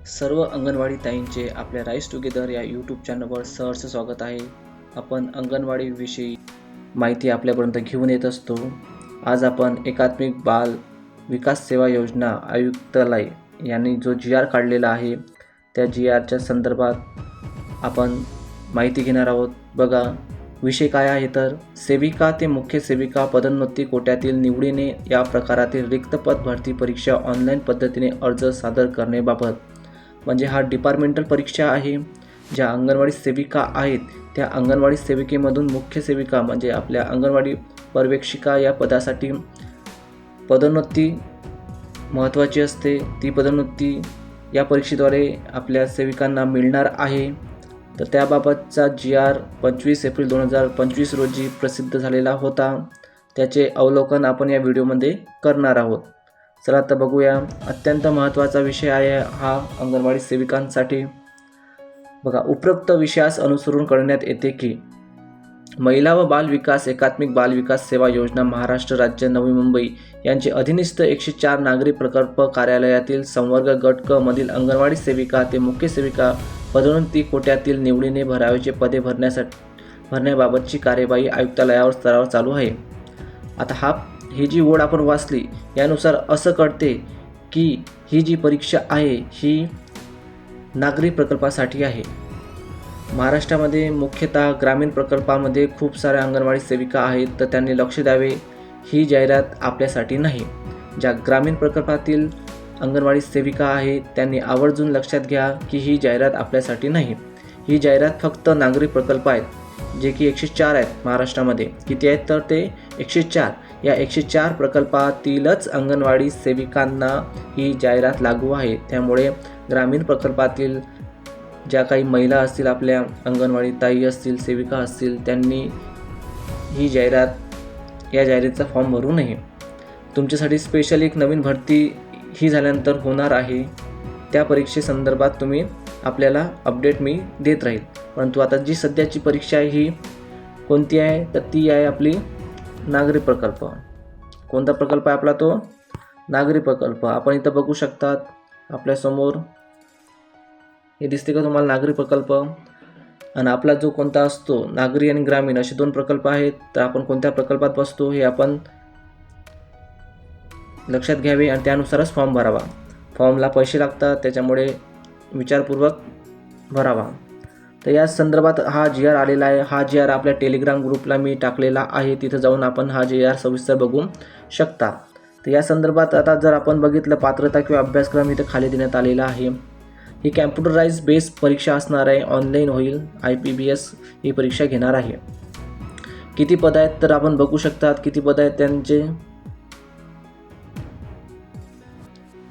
सर्व अंगणवाडी ताईंचे आपल्या rice together या यूट्यूब चॅनलवर सहर्ष स्वागत आहे. आपण अंगणवाडीविषयी माहिती आपल्यापर्यंत घेऊन येत असतो. आज आपण एकात्मिक बाल विकास सेवा योजना आयुक्तालय यांनी जो GR काढलेला आहे त्या GRच्या संदर्भात आपण माहिती घेणार आहोत. बघा, विषय काय आहे तर सेविका ते मुख्य सेविका पदोन्नती कोट्यातील निवडीने या प्रकारातील रिक्त पद भरती परीक्षा ऑनलाईन पद्धतीने अर्ज सादर करण्याबाबत. म्हणजे हा डिपार्टमेंटल परीक्षा आहे. ज्या अंगणवाडी सेविका आहेत त्या अंगणवाडी सेविकेमधून मुख्य सेविका म्हणजे आपल्या अंगणवाडी पर्यवेक्षिका या पदासाठी पदोन्नती महत्त्वाची असते. ती पदोन्नती या परीक्षेद्वारे आपल्या सेविकांना मिळणार आहे. तर त्याबाबतचा GR 25 एप्रिल 2025 रोजी प्रसिद्ध झालेला होता. त्याचे अवलोकन आपण या व्हिडिओमध्ये करणार आहोत. चला तर बघूया. अत्यंत महत्त्वाचा विषय आहे हा अंगणवाडी सेविकांसाठी. बघा, उपरोक्त विषयास अनुसरून करण्यात येते की महिला व बाल विकास एकात्मिक बाल विकास सेवा योजना महाराष्ट्र राज्य नवी मुंबई यांचे अधिनिस्थ 104 नागरी प्रकल्प कार्यालयातील संवर्ग गट क मधील अंगणवाडी सेविका ते मुख्य सेविका पदोन्नती कोट्यातील निवडीने भरावयाचे पदे भरण्याबाबतची कार्यवाही आयुक्तालयावर स्तरावर चालू आहे. आता ही जी ओळ आपण वाचली यानुसार असं कळते की ही जी परीक्षा आहे ही नागरी प्रकल्पासाठी आहे. महाराष्ट्रामध्ये मुख्यतः ग्रामीण प्रकल्पामध्ये खूप साऱ्या अंगणवाडी सेविका आहेत, तर त्यांनी लक्ष द्यावे. ही जाहिरात आपल्यासाठी नाही. ज्या ग्रामीण प्रकल्पातील अंगणवाडी सेविका आहेत त्यांनी आवर्जून लक्षात घ्या की ही जाहिरात आपल्यासाठी नाही. ही जाहिरात फक्त नागरी प्रकल्प आहेत जे की 104 आहेत महाराष्ट्रामध्ये. किती आहेत तर ते 104. या 104 प्रकल्पातीलच अंगणवाडी सेविकांना ही जाहिरात लागू आहे. त्यामुळे ग्रामीण प्रकल्पातील ज्या काही महिला असतील, आपल्या अंगणवाडी ताई असतील, सेविका असतील, त्यांनी या जाहिरातीचा फॉर्म भरू नये. तुमच्यासाठी स्पेशल एक नवीन भरती ही झाल्यानंतर होणार आहे. त्या परीक्षेसंदर्भात आपल्याला अपडेट मी देत राहील. परंतु आता जी सध्याची परीक्षा आहे ही कोणती आहे तर ती आहे आपली नागरी प्रकल्प. कोणता प्रकल्प आहे आपला? तो नागरी प्रकल्प. आपण इथं बघू शकतात आपल्यासमोर हे दिसते का तुम्हाला नागरी प्रकल्प. आणि आपला जो कोणता असतो नागरी आणि ग्रामीण असे 2 प्रकल्प आहेत. तर आपण कोणत्या प्रकल्पात बसतो हे आपण लक्षात घ्यावे आणि त्यानुसारच फॉर्म भरावा. फॉर्मला पैसे लागतात, त्याच्यामुळे विचारपूर्वक भरावा. तर या संदर्भात हा GR आलेला आहे. हा GR आपल्या टेलिग्राम ग्रुपला मी टाकलेला आहे. तिथं जाऊन आपण हा GR सविस्तर बघू शकता. तर या संदर्भात आता जर आपण बघितलं पात्रता किंवा अभ्यासक्रम इथं खाली देण्यात आलेला आहे. ही कॅम्प्युटराइज बेस परीक्षा असणार आहे. ऑनलाईन होईल. IPBS ही परीक्षा घेणार आहे. किती पद आहेत तर आपण बघू शकतात किती पद आहेत त्यांचे.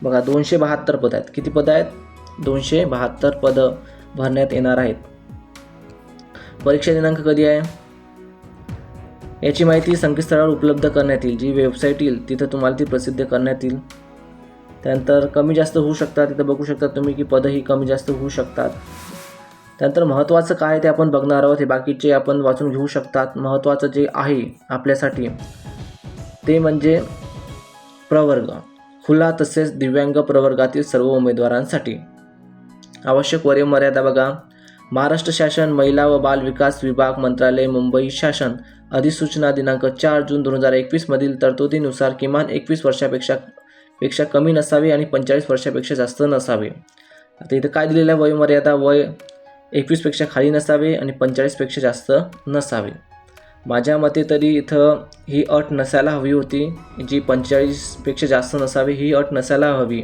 बघा, 272 पद आहेत. किती पद आहेत? 272 पद भरण्यात येणार आहेत. परीक्षा दिनांक कधी आहे याची माहिती संकेतस्थळावर उपलब्ध करण्यात येईल. जी वेबसाईट येईल तिथं तुम्हाला ती प्रसिद्ध करण्यात येईल. त्यानंतर कमी जास्त होऊ शकतात. तिथं बघू शकता तुम्ही की पदही कमी जास्त होऊ शकतात. त्यानंतर महत्त्वाचं काय ते आपण बघणार आहोत. हे बाकीचे आपण वाचून घेऊ शकतात. महत्त्वाचं जे आहे आपल्यासाठी ते म्हणजे प्रवर्ग खुला तसेच दिव्यांग प्रवर्गातील सर्व उमेदवारांसाठी आवश्यक वयोमर्यादा. बघा, महाराष्ट्र शासन महिला व बाल विकास विभाग मंत्रालय मुंबई शासन अधिसूचना दिनांक 4 जून 2021 मधील तरतुदीनुसार किमान 21 वर्षापेक्षा कमी नसावे आणि 45 वर्षापेक्षा जास्त नसावे. आता इथं काय दिलेलं आहे? वयोमर्यादा वय 21 पेक्षा खाली नसावे आणि 45 पेक्षा जास्त नसावे. माझ्या मते तरी इथं ही अट नसायला हवी होती. जी 45 पेक्षा जास्त नसावी ही अट नसायला हवी.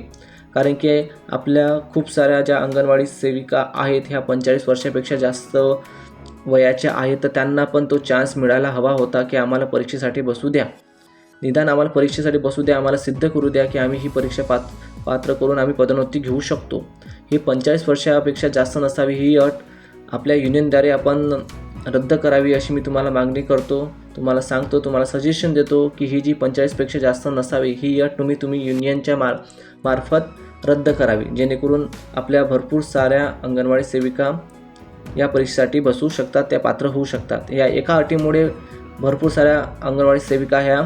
कारण की आपल्या खूप साऱ्या ज्या अंगणवाडी सेविका आहेत ह्या 45 वर्षापेक्षा जास्त वयाच्या आहेत. तर त्यांना पण तो चान्स मिळायला हवा होता की आम्हाला परीक्षेसाठी बसू द्या. निदान आम्हाला परीक्षेसाठी बसू द्या. आम्हाला सिद्ध करू द्या की आम्ही ही परीक्षा पात्र करून आम्ही पदोन्नती घेऊ शकतो. ही 45 वर्षापेक्षा जास्त नसावी ही अट आपल्या युनियनद्वारे आपण रद्द करावी अशी मी तुम्हाला मागणी करतो. तुम्हाला सांगतो, तुम्हाला सजेशन देतो की ही जी 45 पेक्षा जास्त नसावी ही अट तुम्ही युनियनच्या मार्फत रद्द करावी. जेणेकरून आपल्या भरपूर साऱ्या अंगणवाडी सेविका या परीक्षेसाठी बसू शकतात, त्या पात्र होऊ शकतात. या एका अटीमुळे भरपूर साऱ्या अंगणवाडी सेविका ह्या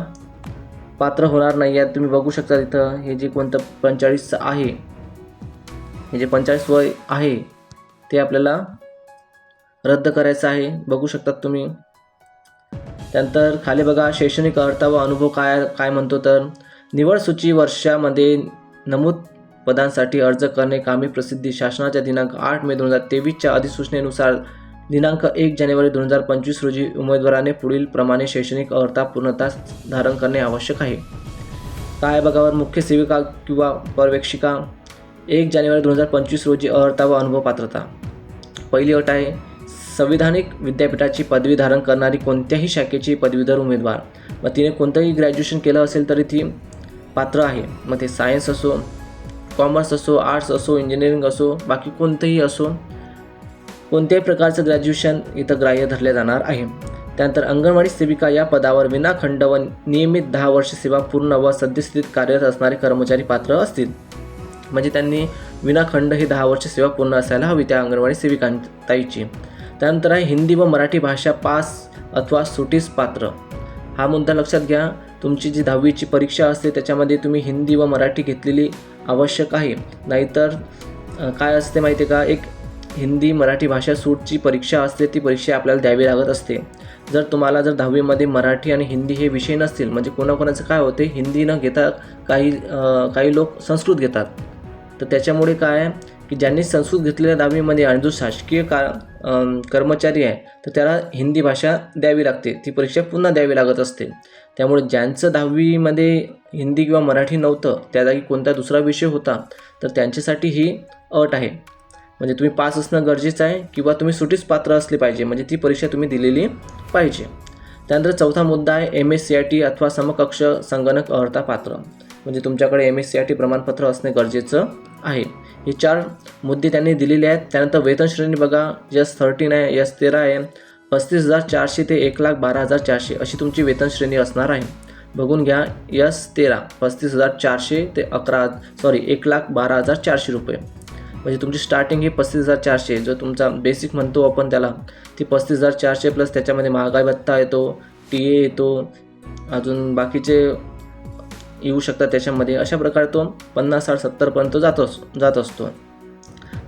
पात्र होणार नाही आहेत. तुम्ही बघू शकता इथं हे जे कोणतं 45 आहे हे जे 45 वय आहे ते आपल्याला रद्द करायचं आहे, बघू शकतात तुम्ही. त्यानंतर खाली बघा शैक्षणिक अर्हता व अनुभव काय म्हणतो, तर निवड सूची वर्षामध्ये नमूद पदांसाठी अर्ज करणे कामी प्रसिद्धी शासनाच्या दिनांक 8 मे 2023च्या अधिसूचनेनुसार दिनांक 1 जानेवारी 2025 रोजी उमेदवाराने पुढील प्रमाणे शैक्षणिक अर्हता पूर्णता धारण करणे आवश्यक आहे. काय बघावर मुख्य सेविका किंवा पर्यवेक्षिका 1 जानेवारी 2025 रोजी अर्हता व अनुभव पात्रता. पहिली अट आहे संविधानिक विद्यापीठाची पदवी धारण करणारी कोणत्याही शाखेची पदवीधर उमेदवार, मग तिने कोणतंही ग्रॅज्युएशन केलं असेल तरी ती पात्र आहे. मग ते सायन्स असो, कॉमर्स असो, आर्ट्स असो, इंजिनिअरिंग असो, बाकी कोणतेही असो, कोणत्याही प्रकारचं ग्रॅज्युएशन इथं ग्राह्य धरले जाणार आहे. त्यानंतर अंगणवाडी सेविका या पदावर विनाखंड व नियमित 10 वर्ष सेवा पूर्ण व सद्यस्थितीत कार्यरत असणारे कर्मचारी पात्र असतील. म्हणजे त्यांनी विनाखंड ही 10 वर्ष सेवा पूर्ण असायला हवी त्या अंगणवाडी सेविकांताईची. त्यानंतर आहे हिंदी व मराठी भाषा पास अथवा सुटीस पात्र. हा मुद्दा लक्षात घ्या. तुमची जी 10वीची परीक्षा असते त्याच्यामध्ये तुम्ही हिंदी व मराठी घेतलेली आवश्यक आहे. नाहीतर काय असते माहिती आहे का, एक हिंदी मराठी भाषा सूटची परीक्षा असते, ती परीक्षा आपल्याला द्यावी लागत असते. जर 10वीमध्ये मराठी आणि हिंदी हे विषय नसतील, म्हणजे कोणाकोणाचं काय होते, हिंदी न घेता काही लोक संस्कृत घेतात. तर त्याच्यामुळे काय आहे की ज्यांनी संस्कृत घेतलेल्या 10वीमध्ये आणि जो शासकीय कर्मचारी आहे तर त्याला हिंदी भाषा द्यावी लागते, ती परीक्षा पुन्हा द्यावी लागत असते. त्यामुळे ज्यांचं 10वीमध्ये हिंदी किंवा मराठी नव्हतं, त्या जागी कोणता दुसरा विषय होता, तर त्यांच्यासाठी ही अट आहे. म्हणजे तुम्ही पास असणं गरजेचं आहे किंवा तुम्ही सुटीस पात्र असले पाहिजे, म्हणजे ती परीक्षा तुम्ही दिलेली पाहिजे. त्यानंतर चौथा मुद्दा आहे MSCIT अथवा समकक्ष संगणक अर्हता पात्र. म्हणजे तुमच्याकडे MSCIT प्रमाणपत्र असणे गरजेचं आहे. हे 4 मुद्दे त्यांनी दिलेले आहेत. त्यानंतर वेतन श्रेणी बघा, S13 आहे, S13 आहे, 35,400 ते 1,12,400 अशी तुमची वेतन श्रेणी असणार आहे. बघून घ्या, S13 35,400 ते 1,12,400 रुपये. म्हणजे तुमची स्टार्टिंग ही 35,400, जो तुमचा बेसिक म्हणतो आपण त्याला, ती 35,400 प्लस त्याच्यामध्ये महागाई भत्ता येतो, TA येतो, अजून बाकीचे येऊ शकतात त्याच्यामध्ये. अशा प्रकारे तो 50, 60, 70पर्यंत जात असतो.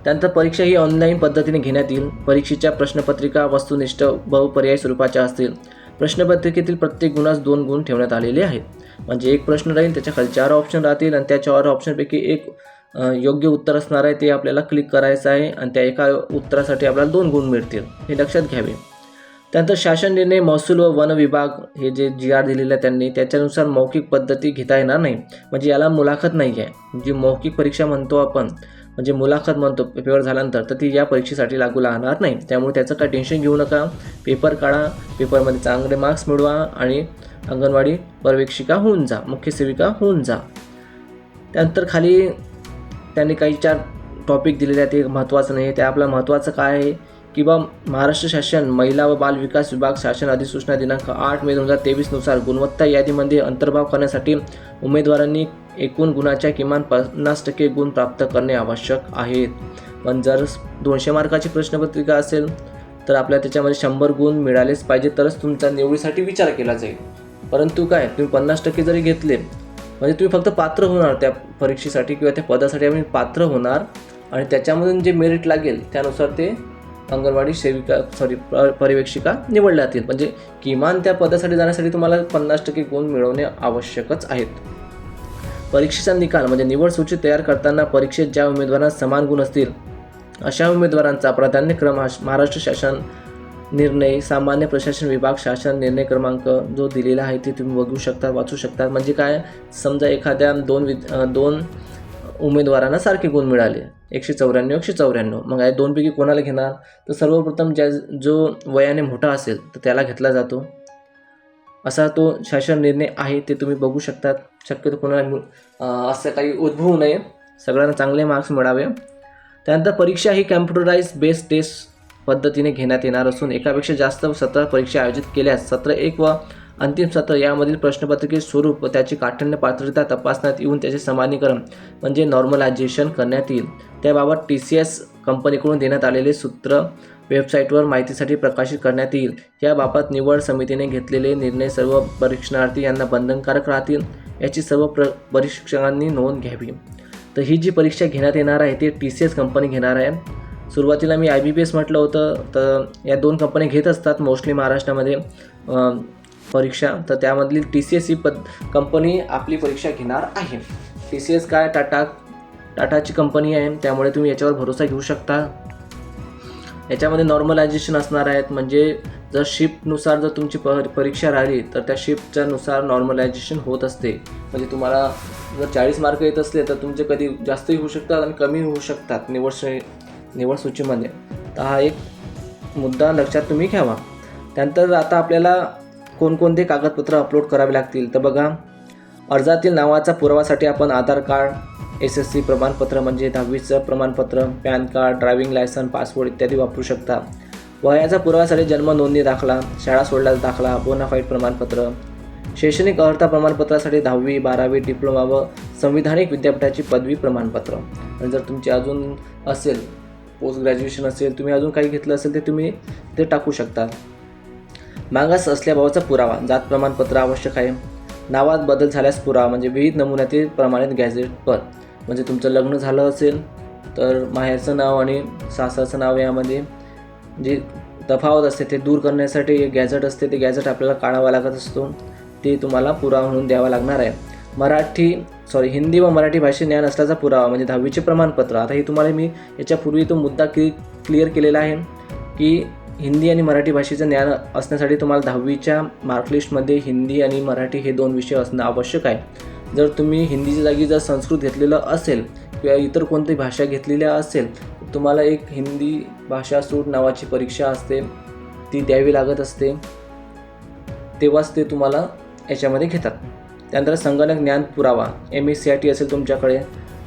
त्यानंतर परीक्षा ही ऑनलाईन पद्धतीने घेण्यात येईल. परीक्षेच्या प्रश्नपत्रिका वस्तुनिष्ठ बहुपर्यायी स्वरूपाच्या असतील. प्रश्नपत्रिकेतील प्रत्येक गुणास 2 गुण ठेवण्यात आलेले आहेत. म्हणजे एक प्रश्न राहील, त्याच्या खाली 4 ऑप्शन राहतील आणि त्या 4 ऑप्शनपैकी एक योग्य उत्तर असणार आहे, ते आपल्याला क्लिक करायचं आहे आणि त्या एका उत्तरासाठी आपल्याला 2 गुण मिळतील, हे लक्षात घ्यावे. त्यानंतर शासन निर्णय, महसूल व वन विभाग हे जे GR दिलेलं आहे त्यांनी, त्याच्यानुसार मौखिक पद्धती घेता येणार नाही. म्हणजे याला मुलाखत नाही आहे. जी मौखिक परीक्षा म्हणतो आपण, म्हणजे मुलाखत म्हणतो पेपर झाल्यानंतर, तर ती या परीक्षेसाठी लागू राहणार नाही. त्यामुळे त्याचं काय टेन्शन घेऊ नका. पेपर काढा, पेपरमध्ये चांगले मार्क्स मिळवा आणि अंगणवाडी पर्यवेक्षिका होऊन जा, मुख्य सेविका होऊन जा. त्यानंतर खाली त्यांनी काही 4 टॉपिक दिलेले आहेत. ते महत्त्वाचं नाही. त्या आपलं महत्त्वाचं काय आहे की महाराष्ट्र शासन महिला व बाल विकास विभाग शासन अधिसूचना दिनांक 8 मे 2023 नुसार गुणवत्ता यादीमध्ये अंतर्भाव करण्यासाठी उमेदवारांनी एकूण गुणाच्या किमान 50% गुण प्राप्त करणे आवश्यक आहेत. पण जर 200 मार्काची प्रश्नपत्रिका असेल तर आपल्याला त्याच्यामध्ये 100 गुण मिळालेच पाहिजे, तरच तुमचा निवडीसाठी विचार केला जाईल. परंतु काय, तुम्ही 50% जरी घेतले म्हणजे तुम्ही फक्त पात्र होणार त्या परीक्षेसाठी किंवा त्या पदासाठी आम्ही पात्र होणार आणि त्याच्यामधून जे मेरिट लागेल त्यानुसार ते अंगणवाडी पर्यवेक्षिका निवडल्या जातील. म्हणजे किमान त्या पदासाठी जाण्यासाठी तुम्हाला 50% गुण मिळवणे आवश्यकच आहेत. परीक्षेचा निकाल म्हणजे निवड सूची तयार करताना परीक्षेत ज्या उमेदवारांना समान गुण असतील अशा उमेदवारांचा प्राधान्यक्रम महाराष्ट्र शासन निर्णय सामान्य प्रशासन विभाग शासन निर्णय क्रमांक जो दिलेला आहे ते तुम्ही बघू शकता, वाचू शकता. म्हणजे काय, समजा एखाद्या दोन उमेदवारांना सारखे गुण मिळाले, 194, मग या 2 पैकी कोणाला घेणार, तर सर्वप्रथम जो वयाने मोठा असेल तर त्याला घेतला जातो. असा तो शासन निर्णय आहे, ते तुम्ही बघू शकतात. शक्यतो कोणाला असं काही उद्भवू नये, सगळ्यांना चांगले मार्क्स मिळावे. त्यानंतर परीक्षा ही कॅम्प्युटराइज बेस्ड टेस्ट पद्धतीने घेण्यात येणार असून एकापेक्षा जास्त सत्र परीक्षा आयोजित केल्यास सत्र 1 व अंतिम सत्र यामधील प्रश्नपत्रिकेचे स्वरूप व त्याची काठिण्य पात्रता तपासण्यात येऊन त्याचे समानीकरण म्हणजे नॉर्मलायझेशन करण्यात येईल. त्याबाबत TCS कंपनीकडून देण्यात आलेले सूत्र वेबसाईटवर माहितीसाठी प्रकाशित करण्यात येईल. याबाबत निवड समितीने घेतलेले निर्णय सर्व परीक्षणार्थी यांना बंधनकारक राहतील, याची सर्व परीक्षकांनी नोंद घ्यावी. तर ही जी परीक्षा घेण्यात येणार आहे ती TCS कंपनी घेणार आहे. सुरुवातीला मी IBPS म्हटलं होतं, तर या 2 कंपन्या घेत असतात मोस्टली महाराष्ट्रामध्ये परीक्षा. तर त्यामधली TCS ही कंपनी आपली परीक्षा घेणार आहे. TCS काय टाटाची कंपनी आहे, त्यामुळे तुम्ही याच्यावर भरोसा घेऊ शकता. याच्यामध्ये नॉर्मलायझेशन असणार आहेत, म्हणजे जर शिफ्टनुसार जर तुमची परीक्षा राहिली तर त्या शिफ्टच्या नुसार नॉर्मलायझेशन होत असते. म्हणजे तुम्हाला जर 40 मार्क येत असले तर तुमचे कधी जास्तही होऊ शकतात आणि कमी होऊ शकतात निवड सूचीमध्ये. तर हा एक मुद्दा लक्षात तुम्ही घ्यावा. त्यानंतर आता आपल्याला कोणकोणते कागदपत्र अपलोड करावे लागतील तर बघा, अर्जातील नावाचा पुरावासाठी आपण आधार कार्ड, SSC प्रमाणपत्र म्हणजे 10वीचं प्रमाणपत्र, PAN card, driving licence, passport इत्यादी वापरू शकता. वयाचा पुराव्यासाठी जन्म नोंदणी दाखला, शाळा सोडल्याचा दाखला, बोनाफाईड प्रमाणपत्र, शैक्षणिक अर्हता प्रमाणपत्रासाठी 10वी, 12वी, डिप्लोमा व संविधानिक विद्यापीठाची पदवी प्रमाणपत्र. आणि जर तुमची अजून असेल पोस्ट ग्रॅज्युएशन असेल, तुम्ही अजून काही घेतलं असेल ते तुम्ही ते टाकू शकता. मागास असल्याबाबतचा पुरावा, जात प्रमाणपत्र आवश्यक आहे. नावात बदल झाल्यास पुरावा म्हणजे विविध नमुन्यातील प्रमाणित गॅझेट पर, म्हणजे तुमचं लग्न झालं असेल तर माहेरचं नाव आणि सासरचं नाव यामध्ये जी तफावत असते ते दूर करण्यासाठी एक गॅझेट असते, ते गॅझेट आपल्याला काढावा लागत असतो, ते तुम्हाला पुरावा म्हणून द्यावा लागणार आहे. हिंदी व मराठी भाषेत ज्ञान असल्याचा पुरावा म्हणजे 10वीचे प्रमाणपत्र. आता हे तुम्हाला मी याच्यापूर्वी तो मुद्दा क्लिअर केलेला आहे की हिंदी आणि मराठी भाषेचं ज्ञान असण्यासाठी तुम्हाला 10वीच्या मार्कलिस्टमध्ये हिंदी आणि मराठी हे 2 विषय असणं आवश्यक आहे. जर तुम्ही हिंदीच्या जागी जर संस्कृत घेतलेलं असेल किंवा इतर कोणती भाषा घेतलेल्या असेल, तुम्हाला एक हिंदी भाषा सूट नावाची परीक्षा असते, ती द्यावी लागत असते, तेव्हाच ते तुम्हाला याच्यामध्ये घेतात. त्यानंतर संगणक ज्ञान पुरावा, MSCIT असेल तुमच्याकडे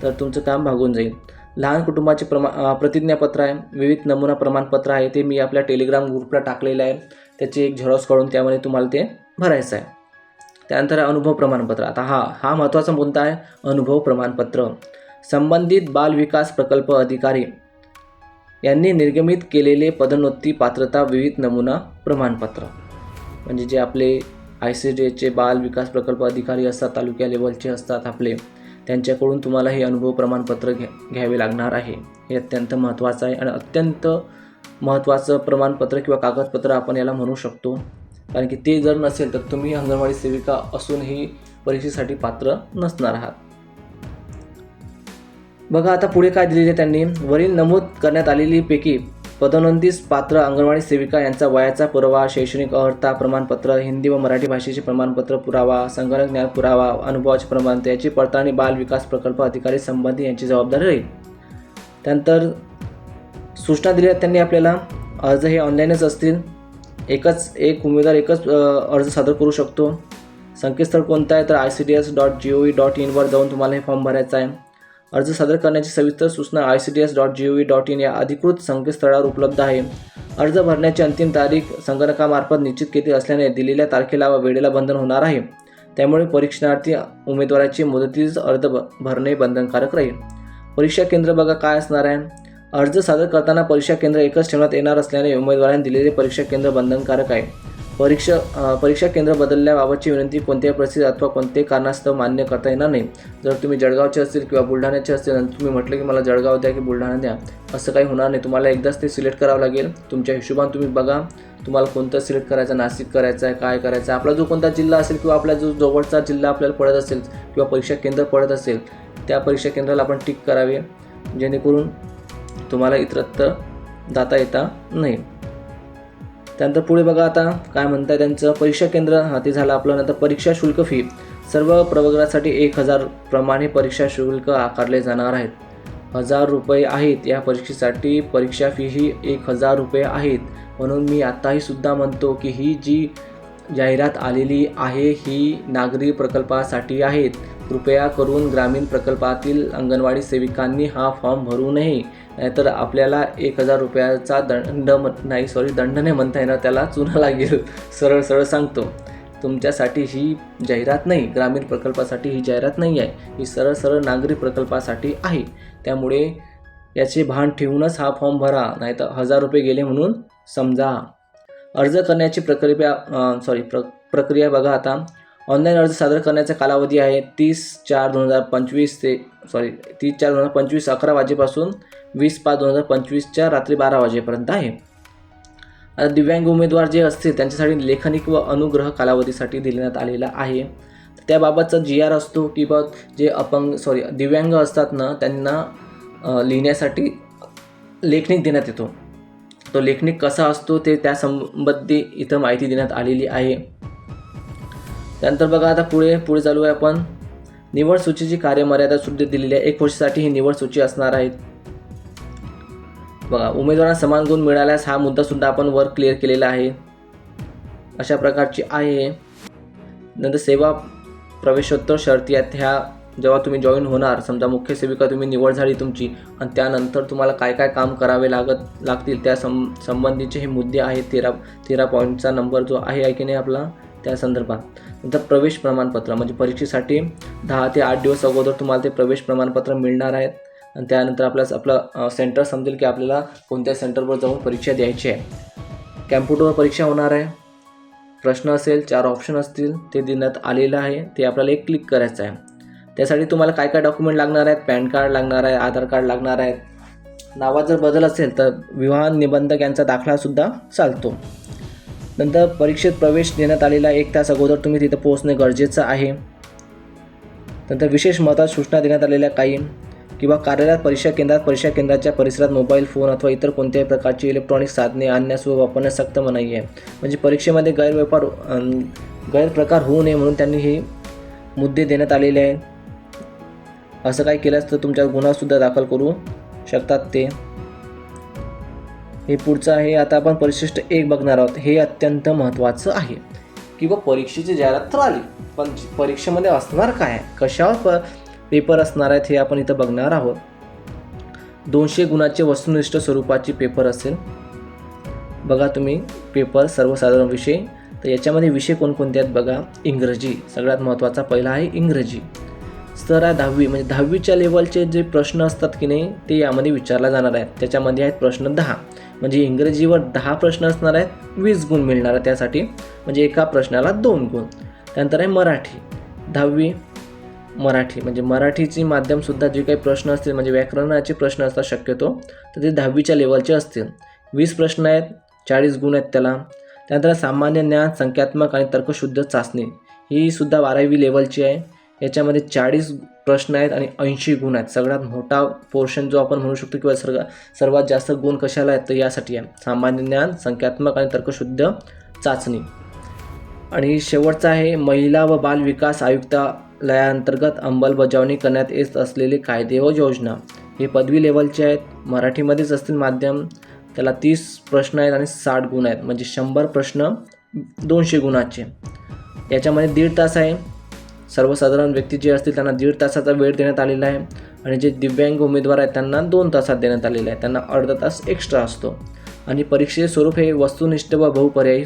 तर तुमचं काम भागून जाईल. लहान कुटुंबाचे प्रतिज्ञापत्र आहे, विविध नमुना प्रमाणपत्र आहे, ते मी आपल्या टेलिग्राम ग्रुपला टाकलेलं आहे, त्याची एक झेरॉक्स काढून त्यामध्ये तुम्हाला ते भरायचं आहे. त्यानंतर अनुभव प्रमाणपत्र. आता हा महत्त्वाचा मुद्दा आहे, अनुभव प्रमाणपत्र. संबंधित बाल विकास प्रकल्प अधिकारी यांनी निर्गमित केलेले पदोन्नती पात्रता विविध नमुना प्रमाणपत्र, म्हणजे जे आपले ICDSचे बाल विकास प्रकल्प अधिकारी असतात, तालुक्या लेवलचे असतात आपले, त्यांच्याकडून तुम्हाला हे अनुभव प्रमाणपत्र घ्यावे लागणार आहे. हे अत्यंत महत्त्वाचं आहे आणि अत्यंत महत्त्वाचं प्रमाणपत्र किंवा कागदपत्र आपण याला म्हणू शकतो, कारण की ते जर नसेल तर तुम्ही अंगणवाडी सेविका असूनही परीक्षेसाठी पात्र नसणार आहात. बघा आता पुढे काय दिलेले त्यांनी, वरील नमूद करण्यात आलेली पैकी पदोन्नतीस पात्र अंगणवाडी सेविका यांचा वयाचा पुरावा, शैक्षणिक अर्हता प्रमाणपत्र, हिंदी व मराठी भाषेचे प्रमाणपत्र पुरावा, संगणक ज्ञान पुरावा, अनुभवाचे प्रमाणपत्र याची पडताळणी बाल विकास प्रकल्प अधिकारी संबंधी यांची जबाबदारी राहील. त्यानंतर सूचना दिल्या त्यांनी आपल्याला, अर्ज हे ऑनलाईनच असतील, एक उमेदवार एकच अर्ज सादर करू शकतो. संकेतस्थळ कोणतं आहे तर ICDS.gov.in वर जाऊन तुम्हाला हे फॉर्म भरायचा आहे. अर्ज सादर करण्याची सविस्तर सूचना ICDS.gov.in या अधिकृत संकेतस्थळावर उपलब्ध आहे. अर्ज भरण्याची अंतिम तारीख संगणकामार्फत निश्चित केली असल्याने दिलेल्या तारखेला व वेळेला बंधन होणार आहे. त्यामुळे परीक्षार्थी उमेदवाराची मुदतीस अर्ज भरणे बंधनकारक राहील. परीक्षा केंद्र बघा काय असणार आहे. अर्ज सादर करताना परीक्षा केंद्र एकच ठेवण्यात येणार असल्याने उमेदवारांनी दिलेले परीक्षा केंद्र बंधनकारक आहे. परीक्षा केंद्र बदलल्याबाबतची विनंती कोणत्याही परिस्थितीत अथवा कोणत्याही कारणास्तव मान्य करता येणार नाही. जर तुम्ही जळगावचे असतील किंवा बुलढाण्याचे असतील आणि तुम्ही म्हटलं की मला जळगाव द्या की बुलढाणा द्या, असं काही होणार नाही. तुम्हाला एकदाच ते सिलेक्ट करावं लागेल. तुमच्या हिशोबाने तुम्ही बघा तुम्हाला कोणतं सिलेक्ट करायचं, नाशिक करायचं आहे, काय करायचं आहे. आपला जो कोणता जिल्हा असेल किंवा आपला जो जवळचा जिल्हा आपल्याला पडत असेल किंवा परीक्षा केंद्र पडत असेल त्या परीक्षा केंद्राला आपण टिक करावे, जेणेकरून तुम्हाला इतरत्र जाता येता नाही. त्यानंतर पुढे बघा आता काय म्हणताय त्यांचं परीक्षा केंद्र ते झालं आपलं. नंतर परीक्षा शुल्क फी, सर्व प्रवर्गासाठी 1000 प्रमाणे परीक्षा शुल्क आकारले जाणार आहेत. 1000 रुपये आहेत. या परीक्षेसाठी परीक्षा फी ही 1000 रुपये आहेत. म्हणून मी आताही सुद्धा म्हणतो की ही जी जाहिरात आलेली आहे ही नागरी प्रकल्पासाठी आहेत. कृपया करून ग्रामीण प्रकल्पातील अंगणवाडी सेविकांनी हा फॉर्म भरू नये, नाहीतर आपल्याला 1000 रुपयाचा दंड नाही म्हणता येणार, त्याला चुना लागेल. सरळ सांगतो, तुमच्यासाठी ही जाहिरात नाही, ग्रामीण प्रकल्पासाठी ही जाहिरात नाही आहे, ही सरळ नागरी प्रकल्पासाठी आहे. त्यामुळे याचे भान ठेवूनच हा फॉर्म भरा, नाहीतर 1000 रुपये गेले म्हणून समजा. अर्ज करण्याची प्रक्रिया बघा आता. ऑनलाईन अर्ज सादर करण्याचा कालावधी आहे 30/4/2025 ते 30/4/2025 11 वाजेपासून 20/5/2025 रात्री 12 वाजेपर्यंत आहे. आता दिव्यांग उमेदवार जे असतील त्यांच्यासाठी लेखनिक व अनुग्रह कालावधीसाठी देण्यात आलेला आहे. त्याबाबतचा GR असतो की बा जे दिव्यांग असतात ना त्यांना लिहिण्यासाठी लेखनिक देण्यात येतो. तो लेखनिक कसा असतो ते त्या संबंधी इथं माहिती देण्यात आलेली आहे. त्यानंतर बघा आता पुढे चालू आहे आपण. निवड सूचीची कार्यमर्यादा सुद्धा दिलेली आहे. 1 वर्षासाठी ही निवड सूची असणार आहे. बघा उमेदवारांना समान गुण मिळाल्यास हा मुद्दा सुद्धा आपण वर क्लिअर केलेला आहे. अशा प्रकारची आहे. नंतर सेवा प्रवेशोत्तर शर्ती आहेत. ह्या जेव्हा तुम्ही जॉईन होणार, समजा मुख्य सेविका तुम्ही निवड झाली तुमची आणि त्यानंतर तुम्हाला काय काय काम करावे लागतील त्या संबंधीचे हे मुद्दे आहेत. 13 पॉईंटचा नंबर जो आहे की नाही आपला त्या संदर्भात. नंतर प्रवेश प्रमाणपत्र म्हणजे परीक्षेसाठी 10 ते 8 दिवस अगोदर तुम्हाला ते प्रवेश प्रमाणपत्र मिळणार आहेत आणि त्यानंतर आपलं सेंटर समजेल की आपल्याला कोणत्या सेंटरवर जाऊन परीक्षा द्यायची आहे. कॅम्प्युटरवर परीक्षा होणार आहे. प्रश्न असेल, 4 ऑप्शन असतील, ते देण्यात आलेलं आहे. ते आपल्याला एक क्लिक करायचं आहे. त्यासाठी तुम्हाला काय काय डॉक्युमेंट लागणार आहेत? पॅन कार्ड लागणार आहे, आधार कार्ड लागणार आहे. नावात जर बदल असेल तर विवाह निबंधक यांचा दाखलासुद्धा चालतो. नंतर परीक्षेत प्रवेश देण्यात आलेला 1 तास अगोदर तुम्ही तिथं पोहोचणे गरजेचं आहे. नंतर विशेष महत्त्वाच्या सूचना देण्यात आलेल्या काही किंवा कार्यालयात परीक्षा केंद्राच्या परिसरात मोबाईल फोन अथवा इतर कोणत्याही प्रकारची इलेक्ट्रॉनिक साधने आणण्यास व वापरण्यास सक्त मनाई आहे. म्हणजे परीक्षेमध्ये गैरप्रकार होऊ नये म्हणून त्यांनी हे मुद्दे देण्यात आलेले आहेत. असं काही केल्यास तर तुमच्यावर गुन्हासुद्धा दाखल करू शकतात ते. हे पुढचं आहे. आता आपण परिशिष्ट 1 बघणार आहोत. हे अत्यंत महत्त्वाचं आहे. किंवा परीक्षेची जाहिरात तर आली, पण परीक्षेमध्ये असणार काय, कशावर पेपर असणार आहेत हे आपण इथं बघणार आहोत. 200 गुणाचे वस्तुनिष्ठ स्वरूपाची पेपर असेल. बघा तुम्ही पेपर सर्वसाधारण विषय. तर याच्यामध्ये विषय कोणकोणते आहेत बघा. इंग्रजी सगळ्यात महत्त्वाचा पहिला आहे इंग्रजी. स्तर आहे 10वी म्हणजे 10वीच्या लेवलचे जे प्रश्न असतात की नाही ते यामध्ये विचारला जाणार आहेत. त्याच्यामध्ये आहेत प्रश्न 10 म्हणजे इंग्रजीवर 10 प्रश्न असणार आहेत. 20 गुण मिळणार आहे त्यासाठी, म्हणजे एका प्रश्नाला 2 गुण. त्यानंतर आहे मराठी. 10वी मराठी म्हणजे मराठीची माध्यमसुद्धा जे काही प्रश्न असतील म्हणजे व्याकरणाचे प्रश्न असतात शक्यतो तर ते 10वीच्या लेवलचे असतील. 20 प्रश्न आहेत, 40 गुण आहेत त्याला. त्यानंतर सामान्य ज्ञान, संख्यात्मक आणि तर्कशुद्ध चाचणी ही सुद्धा 12वी लेवलची आहे. याच्यामध्ये 40 प्रश्न आहेत आणि 80 गुण आहेत. सगळ्यात मोठा पोर्शन जो आपण म्हणू शकतो किंवा सर्वात जास्त गुण कशाला आहेत तर यासाठी आहे. सामान्य ज्ञान, संख्यात्मक आणि तर्कशुद्ध चाचणी. आणि शेवटचा आहे महिला व बाल विकास आयुक्तालयाअंतर्गत अंमलबजावणी करण्यात येत असलेले कायदे व योजना. हे पदवी लेवलचे आहेत. मराठीमध्येच असतील माध्यम. त्याला 30 प्रश्न आहेत आणि 60 गुण आहेत म्हणजे 100 प्रश्न 200 गुणाचे. याच्यामध्ये 1.5 तास आहे. सर्वसाधारण व्यक्ती जे असतील त्यांना 1.5 तासाचा वेळ देण्यात आलेला आहे आणि जे दिव्यांग उमेदवार आहेत त्यांना 2 तासात देण्यात आलेले आहे. त्यांना अर्धा तास एक्स्ट्रा असतो. आणि परीक्षेचे स्वरूप हे वस्तुनिष्ठ व बहुपर्यायी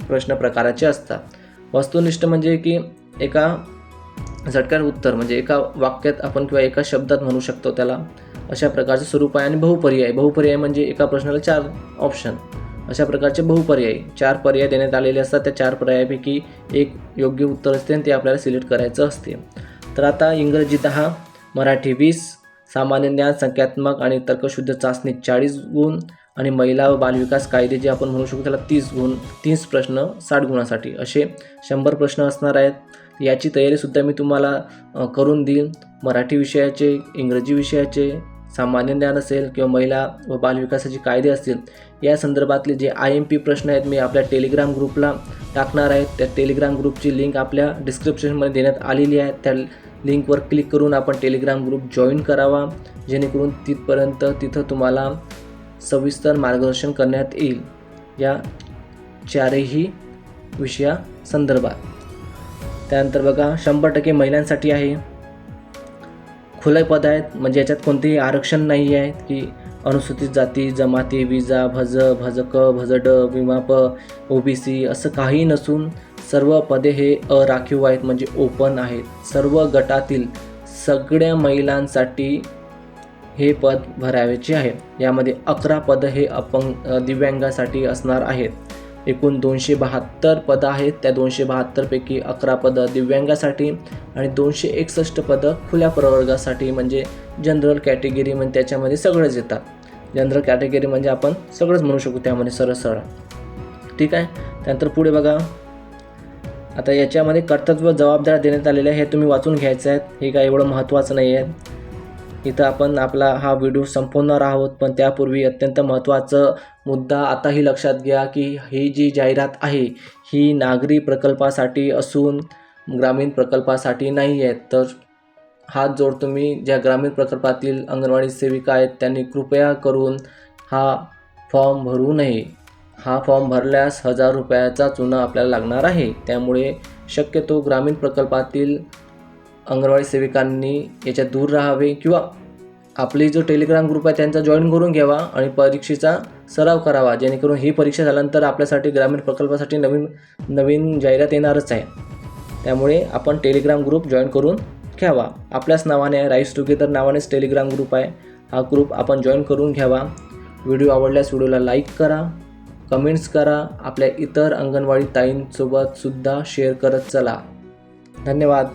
प्रश्न प्रकाराचे असतात. वस्तुनिष्ठ म्हणजे की एका झटक्यात उत्तर म्हणजे एका वाक्यात आपण किंवा एका शब्दात म्हणू शकतो त्याला, अशा प्रकारचे स्वरूप आहे. आणि बहुपर्याय म्हणजे एका प्रश्नाला 4 ऑप्शन, अशा प्रकारचे बहुपर्यायी 4 पर्याय देण्यात आलेले असतात. त्या 4 पर्यायापैकी एक योग्य उत्तर असते आणि ते आपल्याला सिलेक्ट करायचं असते. तर आता इंग्रजी 10, मराठी 20, सामान्य ज्ञान, संख्यात्मक आणि तर्कशुद्ध चाचणी 40 गुण आणि महिला व बालविकास कायदे जे आपण म्हणू शकतो त्याला 30 गुण. 30 प्रश्न 60 गुणासाठी असे 100 प्रश्न असणार आहेत. याची तयारीसुद्धा मी तुम्हाला करून देईन. मराठी विषयाचे, इंग्रजी विषयाचे, सामान्य ज्ञान असेल किंवा महिला व बालविकासाचे कायदे असतील या संदर्भातले जे IMP प्रश्न आहेत मी आपल्या टेलिग्राम ग्रुपला टाकणार आहे. त्या टेलिग्राम ग्रुपची लिंक आपल्या डिस्क्रिप्शनमध्ये देण्यात आलेली आहे. त्या लिंकवर क्लिक करून आपण टेलिग्राम ग्रुप जॉईन करावा, जेणेकरून तिथं तुम्हाला सविस्तर मार्गदर्शन करण्यात येईल या 4ही विषयासंदर्भात. त्यानंतर बघा 100% महिलांसाठी आहे. खुले पद आहेत म्हणजे याच्यात कोणतेही आरक्षण नाही आहे की अनुसूचित जाती, जमाती, विजा, भजक, भजड, विमाप, OBC असं काही नसून सर्व पदे हे अराखीव आहेत म्हणजे ओपन आहेत. सर्व गटातील सगळ्या महिलांसाठी हे पद भरायचे आहे. यामध्ये 11 पद हे दिव्यांगासाठी असणार आहेत. एकूण 272 पदं आहेत. त्या 272 पैकी 11 पदं दिव्यांगासाठी आणि 261 पदं खुल्या प्रवर्गासाठी म्हणजे जनरल कॅटेगरी, म्हणजे त्याच्यामध्ये सगळंच येतात. जनरल कॅटेगरी म्हणजे आपण सगळंच म्हणू शकू त्यामध्ये सरळ. ठीक आहे. त्यानंतर पुढे बघा, आता याच्यामध्ये कर्तव्य जबाबदाऱ्या देण्यात आलेल्या हे तुम्ही वाचून घ्यायचं आहेत. हे काय एवढं महत्त्वाचं नाही आहे. इथं आपण आपला हा व्हिडिओ संपवणार आहोत, पण त्यापूर्वी अत्यंत महत्त्वाचं मुद्दा आताही लक्षात घ्या की ही जी जाहिरात आहे ही नागरी प्रकल्पासाठी असून ग्रामीण प्रकल्पासाठी नाही आहे. तर हात जोड तुम्ही ज्या ग्रामीण प्रकल्पातील अंगणवाडी सेविका आहेत त्यांनी कृपया करून हा फॉर्म भरू नये. हा फॉर्म भरल्यास 1000 रुपयाचा चुना आपल्याला लागणार आहे. त्यामुळे शक्यतो ग्रामीण प्रकल्पातील अंगणवाडी सेविकांनी याच्यात दूर राहावे किंवा आपली जो टेलिग्राम ग्रुप आहे त्यांचा जॉईन करून घ्यावा आणि परीक्षेचा सराव करावा, जेणेकरून ही परीक्षा झाल्यानंतर आपल्यासाठी ग्रामीण प्रकल्पासाठी नवीन जाहिरात येणारच आहे. त्यामुळे आपण टेलिग्राम ग्रुप जॉईन करून घ्यावा. आपल्याच नावाने आहे, राईस टुगेदर नावानेच टेलिग्राम ग्रुप आहे. हा ग्रुप आपण जॉईन करून घ्यावा. व्हिडिओ आवडल्यास व्हिडिओला लाईक करा, कमेंट्स करा, आपल्या इतर अंगणवाडी ताईंसोबत सुद्धा शेअर करत चला. धन्यवाद.